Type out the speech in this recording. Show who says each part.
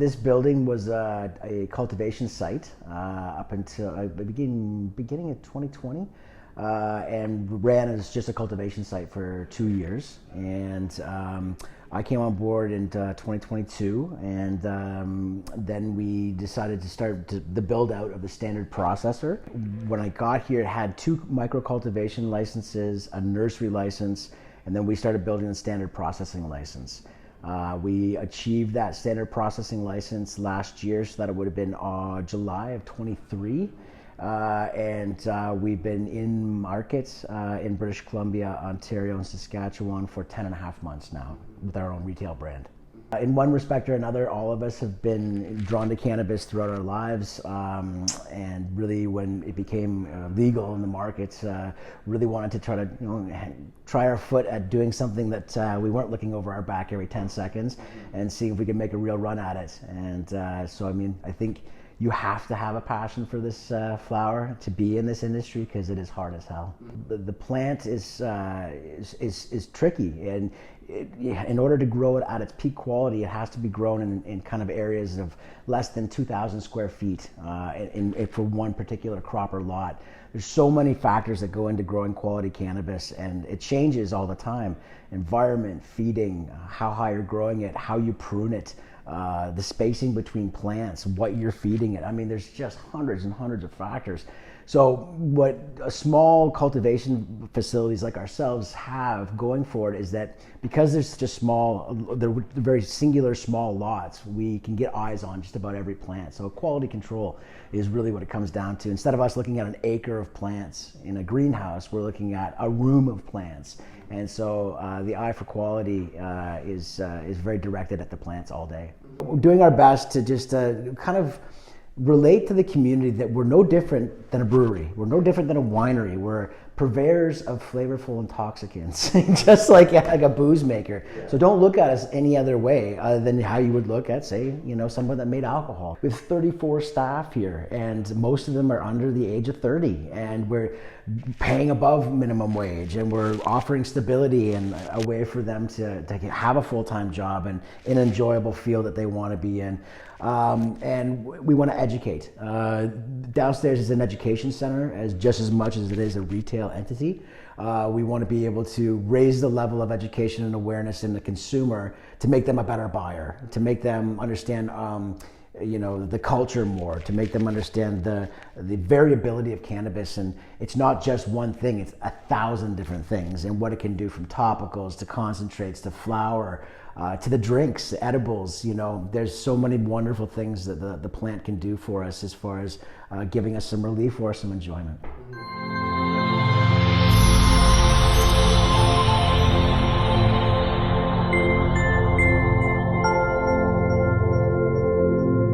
Speaker 1: this building was a cultivation site up until beginning of 2020, and ran as just a cultivation site for 2 years. And I came on board in 2022, and then we decided to start the build out of the standard processor. When I got here, it had 2 micro cultivation licenses, a nursery license, and then we started building the standard processing license. We achieved that standard processing license last year, so that it would have been July of 23. And we've been in markets in British Columbia, Ontario, and Saskatchewan for 10.5 months now with our own retail brand. In one respect or another, all of us have been drawn to cannabis throughout our lives, and really when it became legal in the markets, really wanted to try our foot at doing something that we weren't looking over our back every 10 seconds and see if we could make a real run at it. And so I mean, I think you have to have a passion for this flower to be in this industry, because it is hard as hell. The plant is tricky, and in order to grow it at its peak quality, it has to be grown in kind of areas of less than 2,000 square feet for one particular crop or lot. There's so many factors that go into growing quality cannabis, and it changes all the time. Environment, feeding, how high you're growing it, how you prune it, the spacing between plants, what you're feeding it. I mean, there's just hundreds and hundreds of factors. So what small cultivation facilities like ourselves have going for it is that because there's just they're very singular small lots, we can get eyes on just about every plant. So quality control is really what it comes down to. Instead of us looking at an acre of plants in a greenhouse, we're looking at a room of plants. And so the eye for quality is very directed at the plants all day. We're doing our best to just kind of relate to the community that we're no different than a brewery. We're no different than a winery. We're purveyors of flavorful intoxicants, just like a booze maker. Yeah. So don't look at us any other way other than how you would look at, say, someone that made alcohol. We have 34 staff here, and most of them are under the age of 30, and we're paying above minimum wage, and we're offering stability and a way for them to have a full-time job and an enjoyable field that they want to be in. And we want to educate. Downstairs is an education center just as much as it is a retail entity. We want to be able to raise the level of education and awareness in the consumer to make them a better buyer, to make them understand the culture more, to make them understand the variability of cannabis. And it's not just one thing, it's 1,000 different things, and what it can do, from topicals to concentrates to flower, to the drinks, the edibles. There's so many wonderful things that the plant can do for us as far as giving us some relief or some enjoyment.